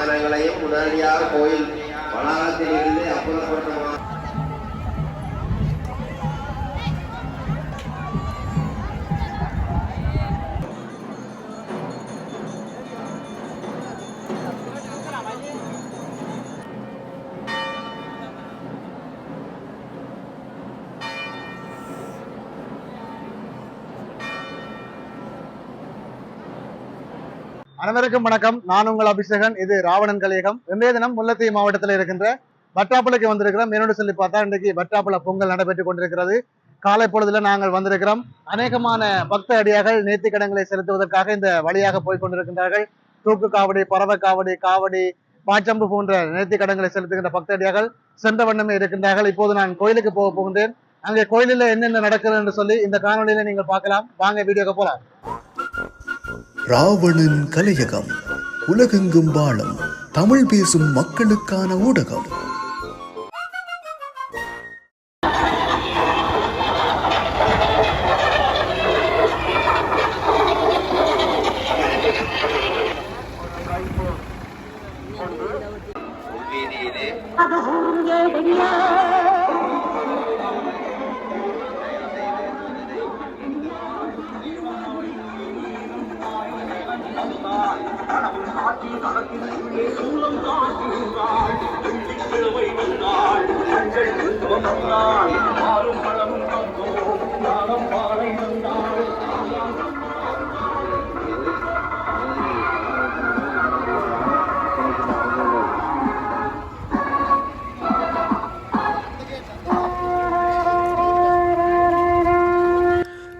வாகனங்களையும் உடனடியாக கோயில் வளாகத்தில் இருந்து அப்புறப்படுத்த அனைவருக்கும் வணக்கம். நான் உங்கள் அபிஷேகன். இது ராவணன் கலையகம். இன்றைய தினம் முல்லைத்தீவு மாவட்டத்தில் இருக்கின்ற வட்டாப்புலைக்கு வந்திருக்கிறோம். என்னோட சொல்லி பார்த்தா இன்றைக்கு வட்டாப்புல பொங்கல் நடைபெற்றுக் கொண்டிருக்கிறது. காலை பொழுதுல நாங்கள் வந்திருக்கிறோம். அநேகமான பக்த அடியார்கள் நேர்த்தி கடன்களை செலுத்துவதற்காக இந்த வழியாக போய் கொண்டிருக்கின்றார்கள். தூக்கு காவடி, பறவை காவடி, காவடி, பாச்சம்பு போன்ற நேர்த்தி கடன்களை செலுத்துகின்ற பக்த அடியார்கள் சென்ற வண்ணமே இருக்கின்றார்கள். இப்போது நான் கோயிலுக்கு போக போகின்றேன். அங்கே கோயிலில் என்னென்ன நடக்கிறது என்று சொல்லி இந்த காணொலியில நீங்கள் பார்க்கலாம். வாங்க வீடியோக்கு போலாம். ராவணன் கலையகம், உலகெங்கும் வாழும் தமிழ் பேசும் மக்களுக்கான ஊடகம்.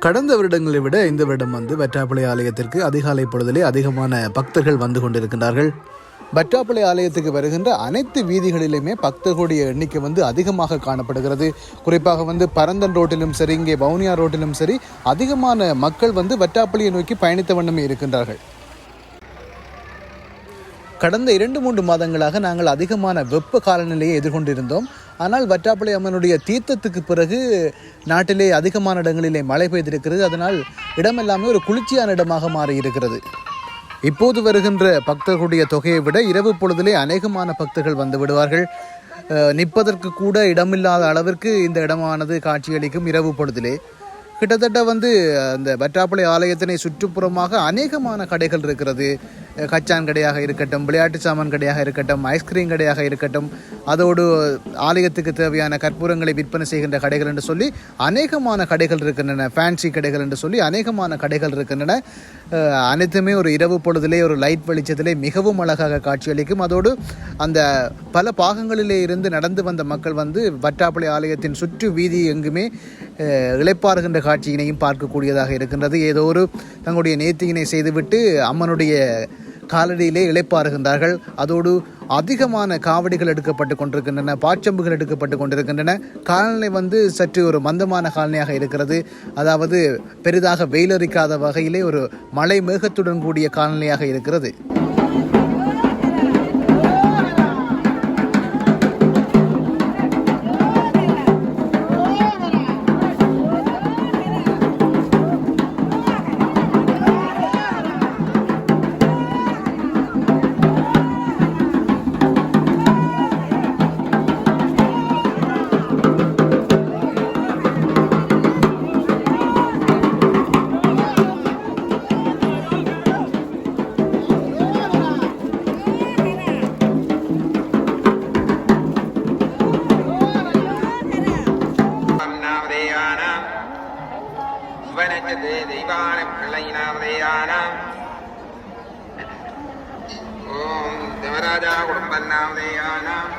கடந்த வருடங்களை விட இந்த வருடம் வட்டாப்புளை ஆலயத்திற்கு அதிகாலை பொழுதிலே அதிகமான பக்தர்கள் வந்து கொண்டிருக்கின்றார்கள். வட்டாப்புளை ஆலயத்துக்கு வருகின்ற அனைத்து வீதிகளிலுமே பக்தர்களுடைய எண்ணிக்கை அதிகமாக காணப்படுகிறது. குறிப்பாக பரந்தன் ரோட்டிலும் சரி, இங்கே வவுனியா ரோட்டிலும் சரி அதிகமான மக்கள் வட்டாப்புளையை நோக்கி பயணித்த வண்ணமே இருக்கின்றார்கள். கடந்த 2-3 மாதங்களாக நாங்கள் அதிகமான வெப்ப காலநிலையை எதிர்கொண்டிருந்தோம். ஆனால் வட்டாப்புளை அம்மனுடைய தீர்த்தத்துக்கு பிறகு நாட்டிலே அதிகமான இடங்களிலே மழை பெய்திருக்கிறது. அதனால் இடமெல்லாமே ஒரு குளிர்ச்சியான இடமாக மாறி இருக்கிறது. இப்போது வருகின்ற பக்தர்களுடைய தொகையை விட இரவு பொழுதிலே அநேகமான பக்தர்கள் வந்து விடுவார்கள். நிற்பதற்கு கூட இடமில்லாத அளவிற்கு இந்த இடமானது காட்சியளிக்கும். இரவு பொழுதிலே கிட்டத்தட்ட அந்த வட்டாப்புளை ஆலயத்தினை சுற்றுப்புறமாக அநேகமான கடைகள் இருக்கிறது. கச்சான் கடையாக இருக்கட்டும், விளையாட்டு சாமான் கடையாக இருக்கட்டும், ஐஸ்கிரீம் கடையாக இருக்கட்டும், அதோடு ஆலயத்துக்கு தேவையான கற்பூரங்களை விற்பனை செய்கின்ற கடைகள் என்று சொல்லி அநேகமான கடைகள் இருக்கின்றன. ஃபேன்சி கடைகள் என்று சொல்லி அநேகமான கடைகள் இருக்கின்றன. அனைத்துமே ஒரு இரவு பொழுதிலே ஒரு லைட் வெளிச்சத்திலே மிகவும் அழகாக காட்சியளிக்கும். அதோடு அந்த பல பாகங்களிலே இருந்து நடந்து வந்த மக்கள் வட்டாப்புளை ஆலயத்தின் சுற்று வீதி எங்குமே இளைப்பாறுகின்ற காட்சியினையும் பார்க்கக்கூடியதாக இருக்கின்றது. ஏதோ ஒரு தங்களுடைய நேர்த்தியினை செய்துவிட்டு அம்மனுடைய காலடியிலே இளைப்பாறுகின்றார்கள். அதோடு அதிகமான காவடிகள் எடுக்கப்பட்டு கொண்டிருக்கின்றன, பாச்சம்புகள் எடுக்கப்பட்டு கொண்டிருக்கின்றன. காலநிலை சற்று ஒரு மந்தமான காலநிலையாக இருக்கிறது. அதாவது பெரிதாக வெயிலரிக்காத வகையிலே ஒரு மழை மேகத்துடன் கூடிய காலநிலையாக இருக்கிறது. தேவராஜா குடும்பநாமதேயானாம்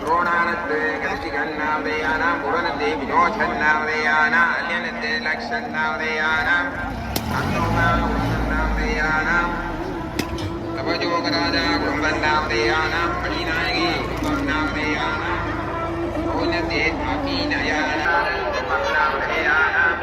துரோணானத்து கரிசிகன்னாமதேயானாம் புரனத்தே வினோதன்னாமதேயானாம் அல்யனத்தே லக்ஷன்னாமதேயானாம் அன்னோநாமதேயானாம் தபஜோகராஜா குடும்பநாமதேயானாம் பணிநாயகி குடும்பநாமதேயானாம் ஓனத்தே அகீனயானாம் குடும்பநாமதேயானாம்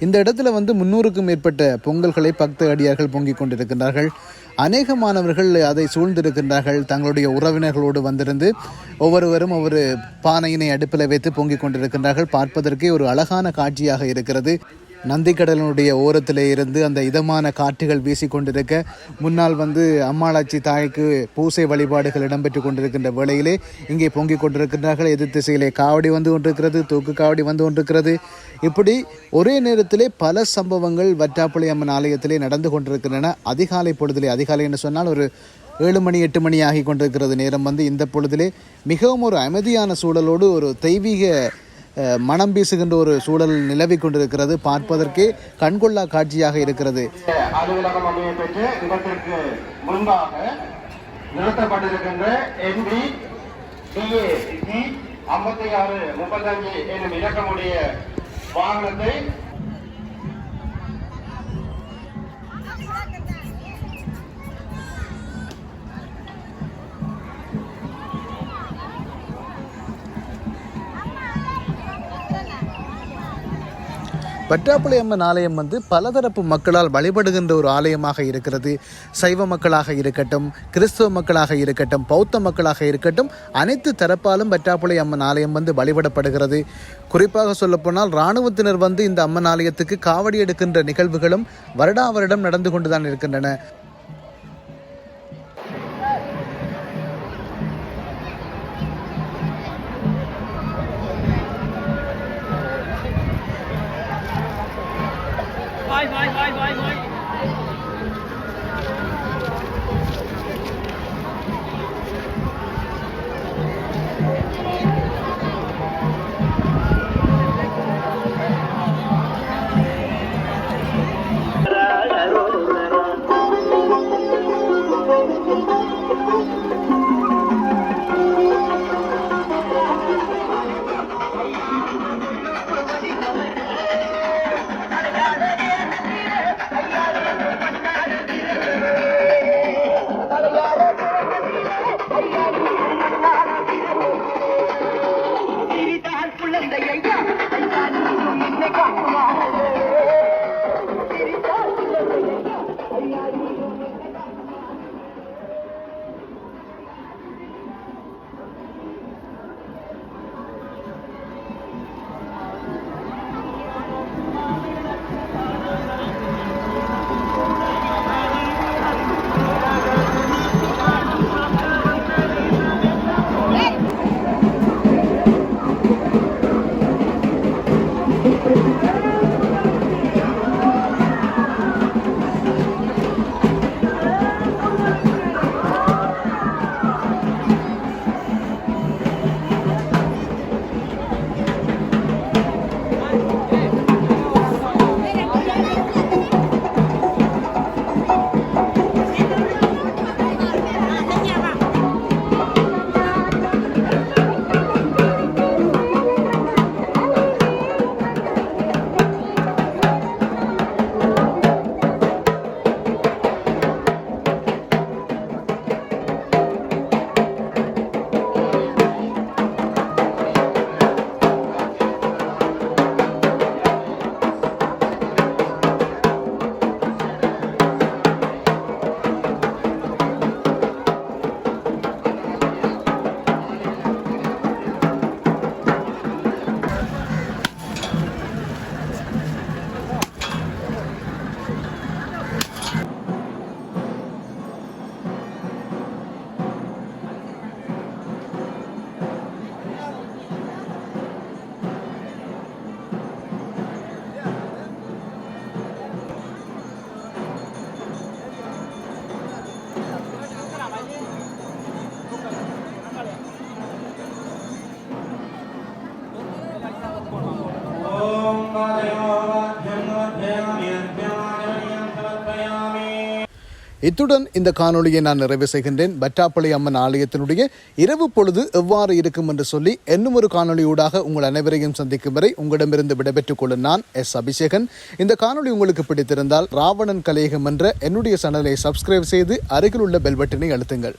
இந்த இடத்துல வந்து 300க்கும் மேற்பட்ட பொங்கல்களை பக்த அடியார்கள் பொங்கிக் கொண்டிருக்கின்றார்கள். அநேகமானவர்கள் அதை சூழ்ந்திருக்கின்றார்கள். தங்களுடைய உறவினர்களோடு வந்திருந்து ஒவ்வொருவரும் ஒவ்வொரு பானையினை அடுப்பில் வைத்து பொங்கிக் கொண்டிருக்கின்றார்கள். பார்ப்பதற்கே ஒரு அழகான காட்சியாக இருக்கிறது. நந்திக்கடலினுடைய ஓரத்திலே இருந்து அந்த இதமான காற்றுகள் வீசிக்கொண்டிருக்க முன்னால் வந்து அம்மாளாச்சி தாய்க்கு பூசை வழிபாடுகள் இடம்பெற்று கொண்டிருக்கின்ற வேளையிலே இங்கே பொங்கிக் கொண்டிருக்கின்றார்கள். எதிர் திசையிலே காவடி வந்து கொண்டிருக்கிறது, தூக்கு காவடி வந்து கொண்டிருக்கிறது. இப்படி ஒரே நேரத்திலே பல சம்பவங்கள் வற்றாப்பளை அம்மன் ஆலயத்திலே நடந்து கொண்டிருக்கின்றன. அதிகாலை பொழுதிலே, அதிகாலை என்று சொன்னால் ஒரு 7 மணி 8 மணி ஆகி கொண்டிருக்கிறது நேரம் வந்து இந்த பொழுதிலே மிகவும் ஒரு அமைதியான சூழலோடு ஒரு தெய்வீக மனம் வீசுகின்ற ஒரு சூழல் நிலவி கொண்டிருக்கிறது. பார்ப்பதற்கே கண்கொள்ளா காட்சியாக இருக்கிறது. அலுவலகம் அமைய பெற்று இடத்திற்கு முன்பாக நிறுத்தப்பட்டிருக்கின்ற NB DA 5635 என்னும் இலக்கமுடைய வாகனத்தை வற்றாப்பளை அம்மன் ஆலயம் வந்து பலதரப்பு மக்களால் வழிபடுகின்ற ஒரு ஆலயமாக இருக்கிறது. சைவ மக்களாக இருக்கட்டும், கிறிஸ்துவ மக்களாக இருக்கட்டும், பௌத்த மக்களாக இருக்கட்டும், அனைத்து தரப்பாலும் வற்றாப்பளை அம்மன் ஆலயம் வந்து வழிபடப்படுகிறது. குறிப்பாக சொல்லப்போனால் இராணுவத்தினர் வந்து இந்த அம்மன் ஆலயத்துக்கு காவடி எடுக்கின்ற நிகழ்வுகளும் வருடா வருடம் நடந்து கொண்டுதான் இருக்கின்றன. இத்துடன் இந்த காணொளியை நான் நிறைவு செய்கின்றேன். வற்றாப்பளை அம்மன் ஆலயத்தினுடைய இரவு பொழுது எவ்வாறு இருக்கும் என்று சொல்லி இன்னும் ஒரு காணொளியூடாக உங்கள் அனைவரையும் சந்திக்கும் வரை உங்களிடமிருந்து விடைபெற்றுக் கொள்ளும் நான் அபிஷேகன். இந்த காணொளி உங்களுக்கு பிடித்திருந்தால் ராவணன் கலையகம் என்ற என்னுடைய சேனலை சப்ஸ்கிரைப் செய்து அருகில் உள்ள பெல் பட்டனை அழுத்துங்கள்.